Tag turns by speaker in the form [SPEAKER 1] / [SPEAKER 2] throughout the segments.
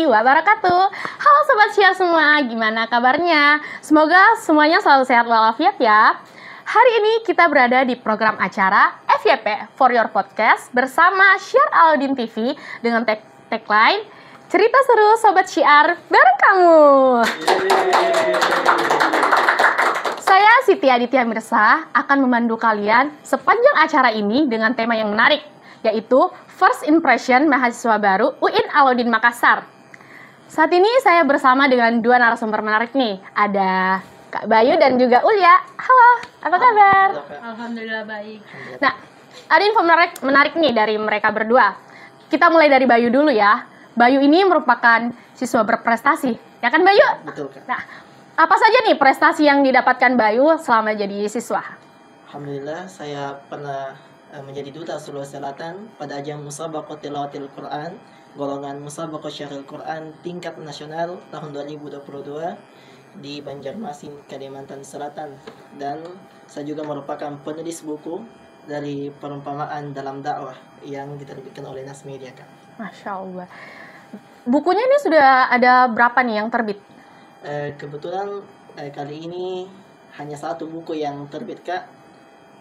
[SPEAKER 1] wabarakatuh. Halo Sobat Syiar semua, gimana kabarnya? Semoga semuanya selalu sehat walafiat ya. Hari ini kita berada di program acara FYP For Your Podcast bersama Syiar Alaudin TV dengan tagline Cerita Seru Sobat Syiar bareng kamu. Saya Siti Aditya Mirsa akan memandu kalian sepanjang acara ini dengan tema yang menarik, yaitu First Impression Mahasiswa Baru UIN Alaudin Makassar. Saat ini saya bersama dengan dua narasumber menarik nih. Ada Kak Bayu dan juga Ulya. Halo, apa kabar?
[SPEAKER 2] Alhamdulillah baik.
[SPEAKER 1] Nah, ada info menarik nih dari mereka berdua. Kita mulai dari Bayu dulu ya. Bayu ini merupakan siswa berprestasi, ya kan Bayu?
[SPEAKER 3] Betul, Kak.
[SPEAKER 1] Nah, apa saja nih prestasi yang didapatkan Bayu selama jadi siswa?
[SPEAKER 3] Alhamdulillah, saya pernah menjadi duta Sulawesi Selatan pada ajang Musabaqah Tilawatil Quran, golongan Musabaqah Syaril Quran tingkat nasional tahun 2022 di Banjarmasin, Kalimantan Selatan. Dan saya juga merupakan penulis buku dari perumpamaan dalam dakwah yang diterbitkan oleh Nas Media, Kak.
[SPEAKER 1] Masya Allah. Bukunya ini sudah ada berapa nih yang terbit?
[SPEAKER 3] Kebetulan kali ini hanya satu buku yang terbit, Kak.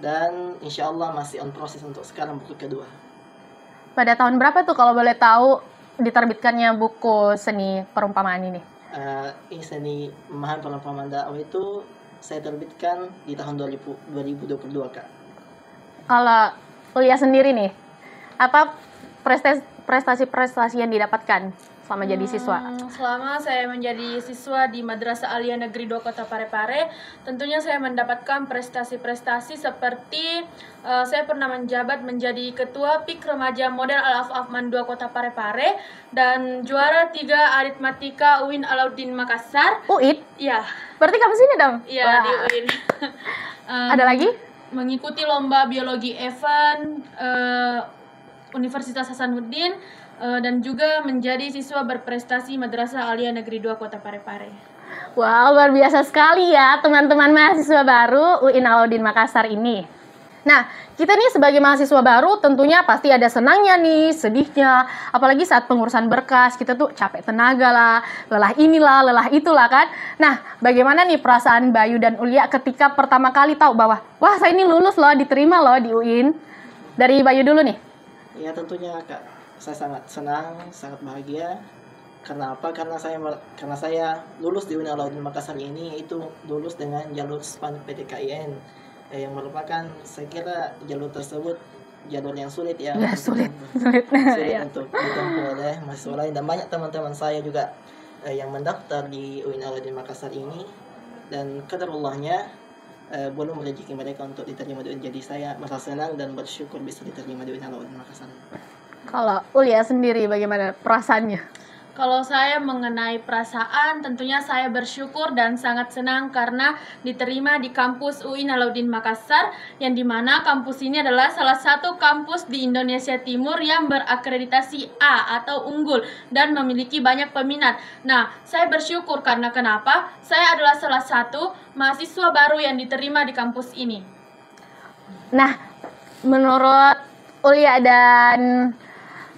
[SPEAKER 3] Dan insya Allah masih on proses untuk sekarang buku kedua.
[SPEAKER 1] Pada tahun berapa tuh kalau boleh tahu diterbitkannya buku seni perumpamaan ini?
[SPEAKER 3] Ini seni memahami perumpamaan dakwah itu saya terbitkan di tahun 2022, Kak.
[SPEAKER 1] Kalau Ulya sendiri nih, apa prestasi-prestasi yang didapatkan selama jadi siswa?
[SPEAKER 2] Selama saya menjadi siswa di Madrasah Aliyah Negeri 2 Kota Parepare, tentunya saya mendapatkan prestasi-prestasi seperti saya pernah menjabat menjadi Ketua PIK Remaja Model Al-Afman 2 Kota Parepare dan juara 3 aritmatika UIN Alaudin Makassar.
[SPEAKER 1] UIN?
[SPEAKER 2] Iya.
[SPEAKER 1] Berarti kamu sini dong?
[SPEAKER 2] Iya, di UIN.
[SPEAKER 1] Ada lagi?
[SPEAKER 2] Mengikuti lomba biologi event Universitas Hasanuddin dan juga menjadi siswa berprestasi Madrasah Aliyah Negeri 2 Kota Parepare.
[SPEAKER 1] Wow, luar biasa sekali ya teman-teman mahasiswa baru UIN Alaudin Makassar ini. Nah, kita nih sebagai mahasiswa baru tentunya pasti ada senangnya nih, sedihnya. Apalagi saat pengurusan berkas, kita tuh capek tenaga lah, lelah inilah, lelah itulah kan. Nah, bagaimana nih perasaan Bayu dan Ulya ketika pertama kali tahu bahwa, wah saya ini lulus loh, diterima loh di UIN. Dari Bayu dulu nih.
[SPEAKER 3] Ya tentunya, Kak, saya sangat senang, sangat bahagia. Karena apa? Karena saya lulus di UIN Alaudin Makassar ini, yaitu lulus dengan jalur SPAN PTKIN yang merupakan, saya kira jalur tersebut jalur yang sulit ya.
[SPEAKER 1] Sulit
[SPEAKER 3] Untuk ditempuh oleh mahasiswa lain, dan banyak teman-teman saya juga yang mendaftar di UIN Alaudin Makassar ini, dan qadarullahnya belum rezeki mereka untuk diterima di UIN. Jadi saya merasa senang dan bersyukur bisa diterima di UIN Alaudin Makassar.
[SPEAKER 1] Kalau Ulya sendiri bagaimana perasaannya?
[SPEAKER 2] Kalau saya mengenai perasaan, tentunya saya bersyukur dan sangat senang karena diterima di kampus UIN Alaudin Makassar, yang dimana kampus ini adalah salah satu kampus di Indonesia Timur yang berakreditasi A atau unggul dan memiliki banyak peminat. Nah, saya bersyukur karena kenapa? Saya adalah salah satu mahasiswa baru yang diterima di kampus ini. Nah,
[SPEAKER 1] menurut Ulya dan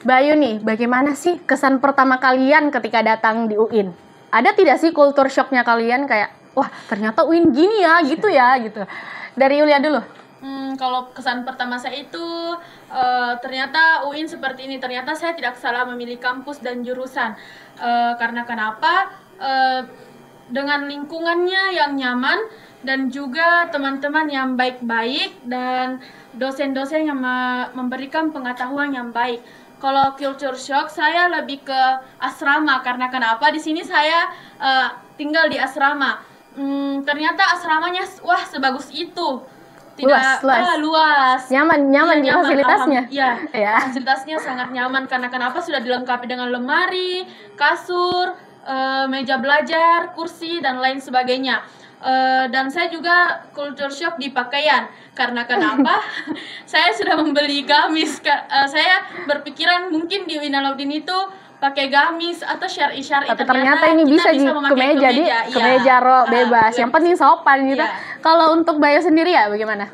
[SPEAKER 1] Bayu nih, bagaimana sih kesan pertama kalian ketika datang di UIN? Ada tidak sih culture shocknya kalian kayak, wah ternyata UIN gini ya, gitu ya, gitu. Dari Ulya dulu.
[SPEAKER 2] Kalau kesan pertama saya itu ternyata UIN seperti ini. Ternyata saya tidak salah memilih kampus dan jurusan. Karena kenapa? Dengan lingkungannya yang nyaman dan juga teman-teman yang baik-baik dan dosen-dosen yang memberikan pengetahuan yang baik. Kalau culture shock, saya lebih ke asrama. Karena kenapa? Di sini saya tinggal di asrama. Ternyata asramanya wah sebagus itu. Luas.
[SPEAKER 1] Nyaman di fasilitasnya.
[SPEAKER 2] Iya, fasilitasnya sangat nyaman. Karena kenapa? Sudah dilengkapi dengan lemari, kasur, meja belajar, kursi, dan lain sebagainya. Dan saya juga culture shock di pakaian. Karena kenapa? Saya sudah membeli gamis. Saya berpikiran mungkin di UIN Alaudin itu pakai gamis atau syar'i.
[SPEAKER 1] Tapi ternyata ini bisa di kemeja bebas. Yang penting sopan gitu. Kalau untuk Bayu sendiri ya bagaimana?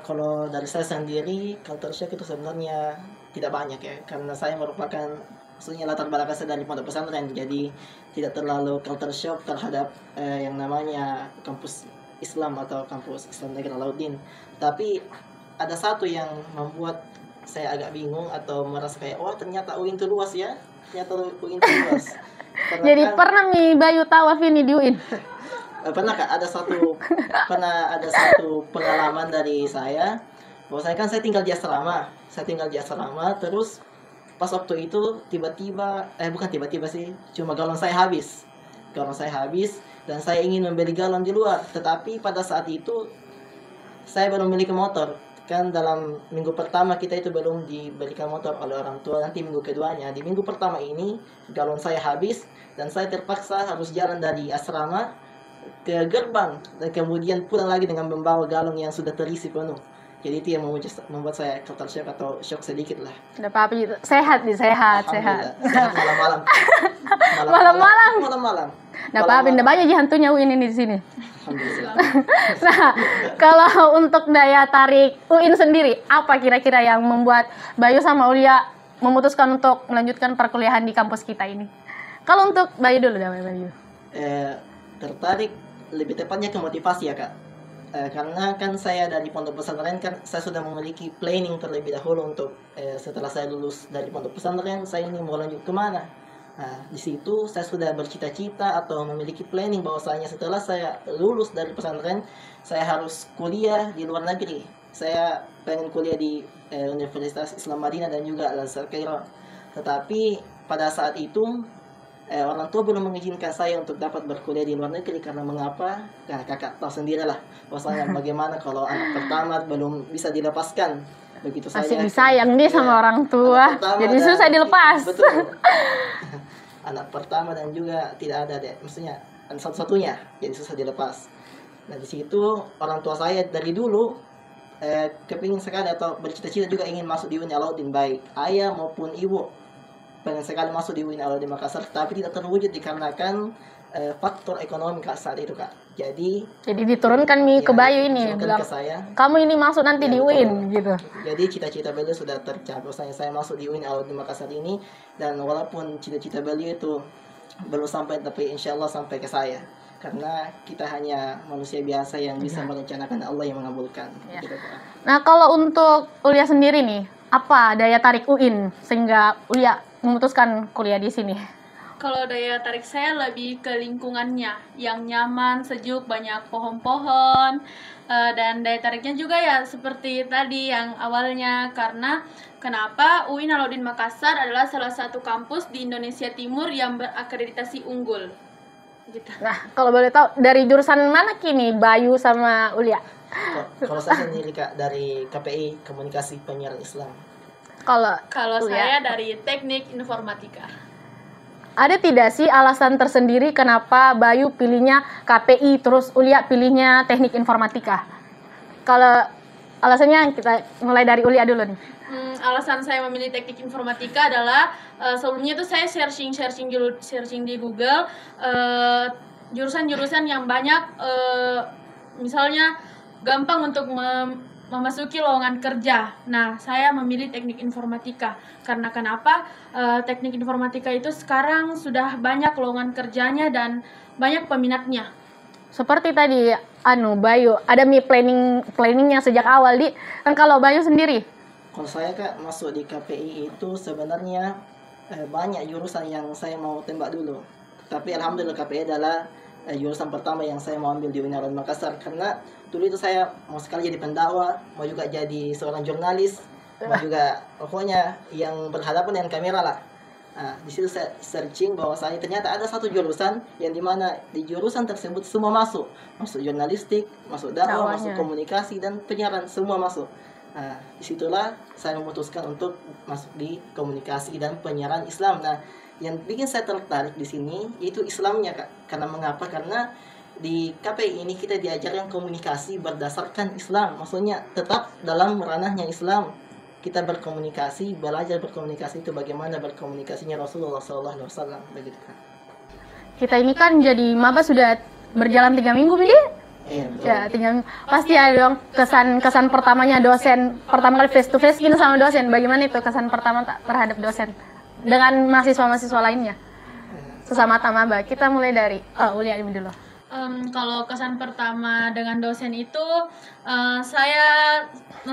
[SPEAKER 3] Kalau dari saya sendiri, culture shock itu sebenarnya tidak banyak ya. Karena saya merupakan maksudnya latar belakang saya dari pondok pesantren, jadi tidak terlalu culture shock terhadap yang namanya kampus Islam atau kampus Islam Negeri Alauddin. Tapi ada satu yang membuat saya agak bingung atau merasa kayak, wah ternyata UIN itu luas ya, ternyata UIN itu luas. Karena
[SPEAKER 1] Jadi
[SPEAKER 3] kan,
[SPEAKER 1] pernah mi Bayu tawaf ini di UIN?
[SPEAKER 3] pernah Kak, ada satu pengalaman dari saya, bahwa saya tinggal di asrama, terus pas waktu itu tiba-tiba, bukan tiba-tiba sih, cuma galon saya habis, dan saya ingin membeli galon di luar, tetapi pada saat itu saya baru memiliki motor. Kan dalam minggu pertama kita itu belum diberikan motor oleh orang tua, nanti minggu keduanya. Di minggu pertama ini galon saya habis dan saya terpaksa harus jalan dari asrama ke gerbang dan kemudian pulang lagi dengan membawa galon yang sudah terisi penuh. Jadi itu yang membuat saya culture shock atau shock sedikit lah.
[SPEAKER 1] Tidak apa-apa gitu. Sehat sehat.
[SPEAKER 3] Sehat malam-malam. Malam-malam.
[SPEAKER 1] Tidak apa-apa, tidak banyak hantunya UIN ini di sini.
[SPEAKER 3] Alhamdulillah.
[SPEAKER 1] Nah, kalau untuk daya tarik UIN sendiri, apa kira-kira yang membuat Bayu sama Ulia memutuskan untuk melanjutkan perkuliahan di kampus kita ini? Kalau untuk Bayu dulu, Bayu.
[SPEAKER 3] Tertarik, lebih tepatnya ke motivasi ya Kak. Karena kan saya dari pondok pesantren kan saya sudah memiliki planning terlebih dahulu untuk setelah saya lulus dari pondok pesantren saya ini mau lanjut kemana. Nah, di situ saya sudah bercita-cita atau memiliki planning bahwasanya setelah saya lulus dari pesantren saya harus kuliah di luar negeri. Saya pengen kuliah di Universitas Islam Madinah dan juga Al-Azhar Kairo. Tetapi pada saat itu orang tua belum mengizinkan saya untuk dapat berkuliah di luar negeri. Karena mengapa? Nah, kakak tahu sendirilah bahwasanya bagaimana kalau anak pertama belum bisa dilepaskan begitu saja.
[SPEAKER 1] Masih disayang nih sama orang tua, jadi susah dilepas.
[SPEAKER 3] Betul. Anak pertama dan juga tidak ada maksudnya satu-satunya, jadi susah dilepas. Nah di situ orang tua saya dari dulu kepingin sekali atau bercita-cita juga ingin masuk di UIN Alauddin, baik ayah maupun ibu pengen sekali masuk di UIN Alauddin Makassar, tapi tidak terwujud dikarenakan faktor ekonomi Kak saat itu Kak. Jadi
[SPEAKER 1] diturunkan ke Bayu ini, bilang
[SPEAKER 3] ke saya,
[SPEAKER 1] kamu ini masuk nanti di UIN gitu.
[SPEAKER 3] Jadi cita-cita beliau sudah tercapai. Saya masuk di UIN Alauddin Makassar ini, dan walaupun cita-cita beliau itu belum sampai, tapi insya Allah sampai ke saya. Karena kita hanya manusia biasa yang bisa merencanakan, Allah yang mengabulkan.
[SPEAKER 1] Ya.
[SPEAKER 3] Gitu, Pak.
[SPEAKER 1] Nah kalau untuk Ulia sendiri nih, apa daya tarik UIN sehingga Ulia memutuskan kuliah di sini?
[SPEAKER 2] Kalau daya tarik saya lebih ke lingkungannya yang nyaman, sejuk, banyak pohon-pohon, dan daya tariknya juga ya seperti tadi yang awalnya, karena kenapa UIN Alauddin Makassar adalah salah satu kampus di Indonesia Timur yang berakreditasi unggul. Gitu.
[SPEAKER 1] Nah kalau boleh tahu dari jurusan mana kini Bayu sama Ulia?
[SPEAKER 3] Kalau saya sendiri Kak dari KPI Komunikasi Penyiaran Islam.
[SPEAKER 2] Kalau
[SPEAKER 1] Ulia?
[SPEAKER 2] saya dari Teknik Informatika.
[SPEAKER 1] Ada tidak sih alasan tersendiri kenapa Bayu pilihnya KPI terus Ulia pilihnya Teknik Informatika? Kalau alasannya kita mulai dari Ulia dulu nih.
[SPEAKER 2] Alasan saya memilih Teknik Informatika adalah sebelumnya itu saya searching di Google jurusan-jurusan yang banyak, misalnya gampang untuk memasuki lowongan kerja. Nah, saya memilih Teknik Informatika karena kenapa? Teknik Informatika itu sekarang sudah banyak lowongan kerjanya dan banyak peminatnya.
[SPEAKER 1] Seperti tadi Bayu ada planningnya sejak awal di. Kan kalau Bayu sendiri?
[SPEAKER 3] Kalau saya Kak masuk di KPI itu sebenarnya banyak jurusan yang saya mau tembak dulu. Tapi alhamdulillah KPI adalah jurusan pertama yang saya mau ambil di UIN Alauddin Makassar, karena dulu itu saya mau sekali jadi pendakwa, mau juga jadi seorang jurnalis, mau juga pokoknya yang berhadapan dengan kamera lah. Nah, di situ saya searching bahwasanya ternyata ada satu jurusan yang dimana di jurusan tersebut semua masuk jurnalistik, masuk dakwah, masuk komunikasi dan penyiaran, semua masuk. Nah, disitulah saya memutuskan untuk masuk di komunikasi dan penyiaran Islam. Nah, yang bikin saya tertarik di sini yaitu Islamnya Kak. Karena mengapa? Karena di KPI ini kita diajarkan komunikasi berdasarkan Islam, maksudnya tetap dalam ranahnya Islam. Kita berkomunikasi, belajar berkomunikasi itu bagaimana berkomunikasinya Rasulullah SAW, begitu kan.
[SPEAKER 1] Kita ini kan jadi maba sudah berjalan 3 minggu, Bi. Ya, 3 minggu. Pasti ada dong kesan pertamanya dosen, pertama kali face to face gini sama dosen. Bagaimana itu kesan pertama terhadap dosen? dengan mahasiswa-mahasiswa lainnya sesama tamaba? Kita mulai dari Ulia ini dulu.
[SPEAKER 2] Kalau kesan pertama dengan dosen itu saya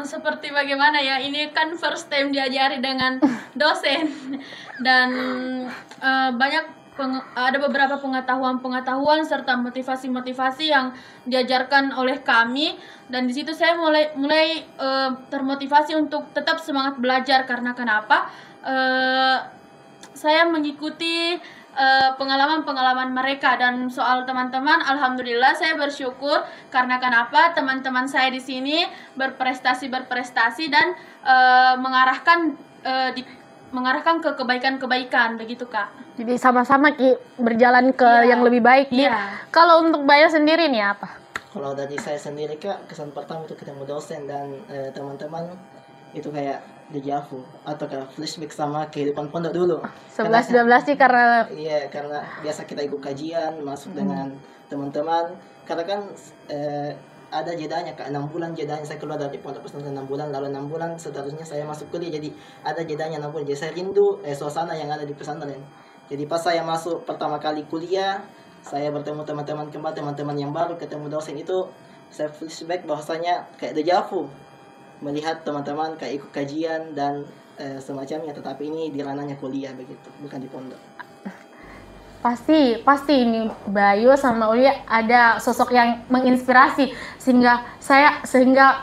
[SPEAKER 2] seperti bagaimana ya, ini kan first time diajari dengan dosen dan ada beberapa pengetahuan serta motivasi yang diajarkan oleh kami, dan di situ saya mulai termotivasi untuk tetap semangat belajar. Karena kenapa? Saya mengikuti pengalaman mereka, dan soal teman-teman, alhamdulillah saya bersyukur karena kenapa teman-teman saya di sini berprestasi dan mengarahkan ke kebaikan begitu, Kak.
[SPEAKER 1] Jadi sama-sama berjalan ke yang lebih baik. Kalau untuk Bayu sendiri nih apa?
[SPEAKER 3] Kalau dari saya sendiri, Kak, kesan pertama itu ketemu dosen dan teman-teman itu kayak deja vu atau kayak flashback sama kehidupan pondok dulu.
[SPEAKER 1] 11-12 sih karena
[SPEAKER 3] iya, karena biasa kita ikut kajian, masuk dengan teman-teman. Karena kan ada jedanya, Kak, 6 bulan jedanya. Saya keluar dari pondok pesantren 6 bulan, lalu 6 bulan seterusnya saya masuk kuliah. Jadi ada jedanya 6 bulan. Jadi saya rindu suasana yang ada di pesantren. Jadi pas saya masuk pertama kali kuliah, saya bertemu teman-teman kembali, teman-teman yang baru, ketemu dosen itu, saya flashback bahwasanya kayak deja vu. Melihat teman-teman kayak ikut kajian dan semacamnya, tetapi ini di ranahnya kuliah begitu, bukan di pondok.
[SPEAKER 1] Pasti ini Bayu sama Ulia ada sosok yang menginspirasi sehingga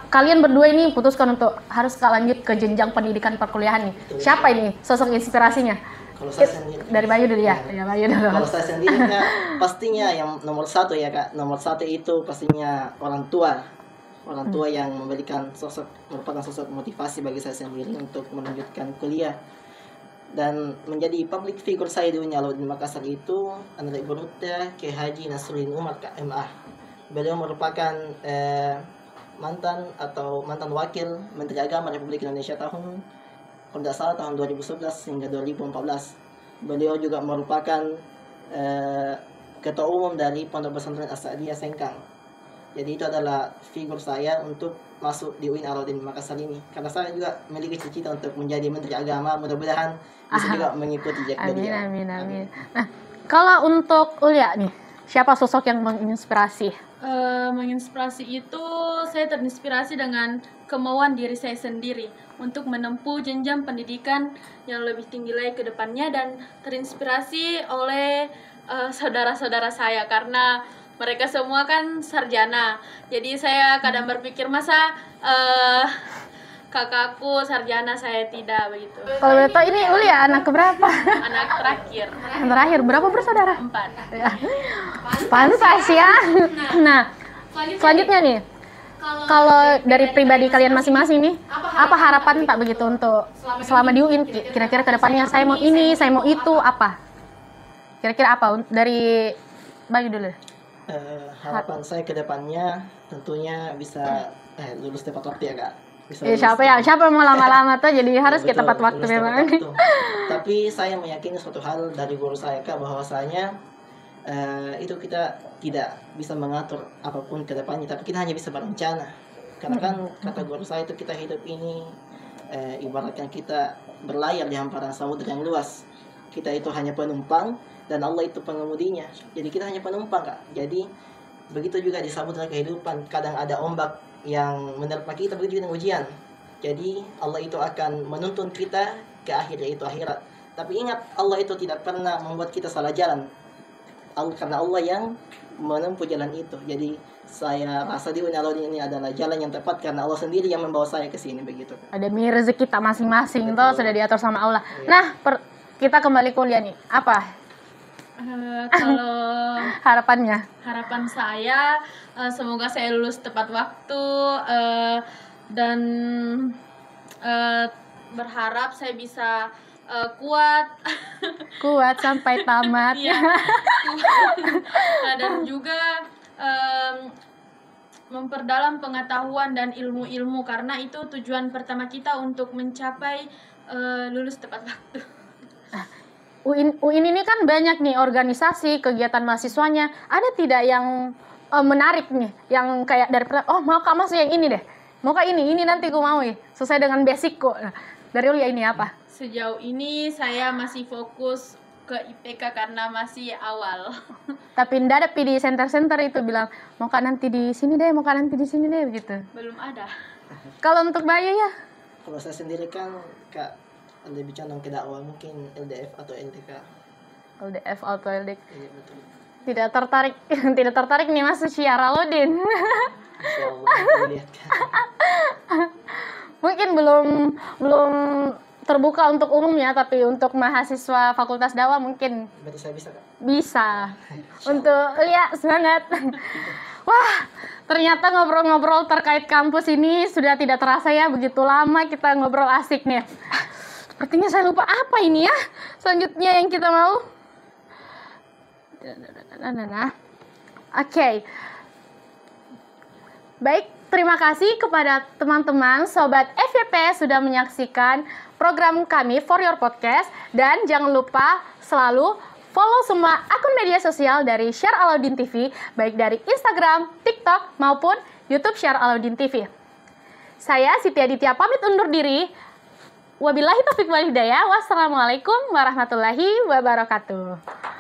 [SPEAKER 1] kalian berdua ini putuskan untuk harus lanjut ke jenjang pendidikan perkuliahan nih.
[SPEAKER 3] Betul.
[SPEAKER 1] Siapa ini sosok inspirasinya?
[SPEAKER 3] Kalau saya sendiri,
[SPEAKER 1] dari Bayu dulu ya. Ya, Bayu dulu.
[SPEAKER 3] Kalau saya sendiri, Kak, pastinya yang nomor satu ya, Kak. Nomor satu itu pastinya orang tua. Orang tua yang merupakan sosok motivasi bagi saya sendiri untuk melanjutkan kuliah. Dan menjadi public figure saya di Alauddin Makassar itu adalah Ibu Nuta Kiai Haji Nasruddin Umar, Kak, MA. Beliau merupakan mantan wakil Menteri Agama Republik Indonesia tahun 2011 hingga 2014. Beliau juga merupakan ketua umum dari Pondok Pesantren As-Sa'diyah Sengkang. Jadi itu adalah figur saya untuk masuk di UIN Alauddin Makassar ini. Karena saya juga memiliki cita-cita untuk menjadi Menteri Agama. Mudah-mudahan bisa juga mengikuti jejak beliau.
[SPEAKER 1] Amin. Nah, kalau untuk Ulia nih, siapa sosok yang menginspirasi?
[SPEAKER 2] Menginspirasi itu saya terinspirasi dengan kemauan diri saya sendiri untuk menempuh jenjang pendidikan yang lebih tinggi lagi ke depannya, dan terinspirasi oleh saudara-saudara saya karena mereka semua kan sarjana. Jadi saya kadang berpikir masa kakakku sarjana saya tidak begitu.
[SPEAKER 1] Kalau beto ini Ulia anak keberapa?
[SPEAKER 2] Anak terakhir.
[SPEAKER 1] Yang terakhir, berapa bersaudara?
[SPEAKER 2] 4.
[SPEAKER 1] Ya. Pantas ya. Nah, selanjutnya nih, kalau dari pribadi kalian masing-masing nih, apa harapan Pak begitu untuk selama di UIN? Kira-kira ke depannya saya mau ini, saya mau itu, apa? Kira-kira apa dari Bayu dulu?
[SPEAKER 3] Harapan saya ke depannya tentunya bisa lulus tepat waktu ya, Kak.
[SPEAKER 1] Siapa yang mau lama-lama tuh jadi harus kita tepat waktu memang.
[SPEAKER 3] Tapi saya meyakini suatu hal dari guru saya, Kak, bahwasanya itu kita tidak bisa mengatur apapun ke depannya, tapi kita hanya bisa berencana. Karena kan kata guru saya itu kita hidup ini ibaratnya kita berlayar di hamparan samudera yang luas. Kita itu hanya penumpang dan Allah itu pengemudinya. Jadi kita hanya penumpang, Kak. Jadi begitu juga di samudera kehidupan, kadang ada ombak yang menerpa kita, begitu juga dengan ujian. Jadi Allah itu akan menuntun kita ke akhir, yaitu akhirat. Tapi ingat, Allah itu tidak pernah membuat kita salah jalan. Karena Allah yang menempuh jalan itu. Jadi saya rasa di UIN Alauddin ini adalah jalan yang tepat karena Allah sendiri yang membawa saya ke sini begitu.
[SPEAKER 1] Ada rezeki kita masing-masing tuh sudah diatur sama Allah. Iya. Nah, kita kembali kuliah nih. Apa?
[SPEAKER 2] Kalau harapan saya semoga saya lulus tepat waktu dan berharap saya bisa kuat
[SPEAKER 1] sampai tamat.
[SPEAKER 2] Ya, dan juga memperdalam pengetahuan dan ilmu-ilmu karena itu tujuan pertama kita untuk mencapai lulus tepat waktu.
[SPEAKER 1] UIN ini kan banyak nih organisasi, kegiatan mahasiswanya. Ada tidak yang menarik nih, yang kayak dari mau Kak masuk yang ini deh, mau Kak ini nanti gue mau sesuai dengan basicku. Nah, dari Ulia ini apa?
[SPEAKER 2] Sejauh ini saya masih fokus ke IPK karena masih awal.
[SPEAKER 1] Tapi ndak ada di center-center itu bilang mau kak nanti di sini deh, mau kak nanti di sini deh begitu.
[SPEAKER 2] Belum ada.
[SPEAKER 1] Kalau untuk Bayu ya?
[SPEAKER 3] Kalau saya sendiri kan Kak lebih condong ke dakwah, mungkin LDF atau LDK.
[SPEAKER 1] LDF atau LDK.
[SPEAKER 3] Iya betul.
[SPEAKER 1] Tidak tertarik, tidak tertarik nih masuk Syiaraludin.
[SPEAKER 3] Insyaallah kita lihat kan.
[SPEAKER 1] Mungkin belum terbuka untuk umum ya, tapi untuk mahasiswa Fakultas Dakwah mungkin
[SPEAKER 3] Berarti saya bisa Kak.
[SPEAKER 1] bisa. Untuk lihat semangat. Wah, ternyata ngobrol-ngobrol terkait kampus ini sudah tidak terasa ya, begitu lama kita ngobrol asik nih. Sepertinya saya lupa apa ini ya. Selanjutnya yang kita mau. Oke. Baik, terima kasih kepada teman-teman Sobat FYP sudah menyaksikan program kami For Your Podcast. Dan jangan lupa selalu follow semua akun media sosial dari Syar Alauddin TV, baik dari Instagram, TikTok, maupun YouTube Syar Alauddin TV. Saya Siti Aditya pamit undur diri. Wabillahi taufiq wal hidayah. Wassalamualaikum warahmatullahi wabarakatuh.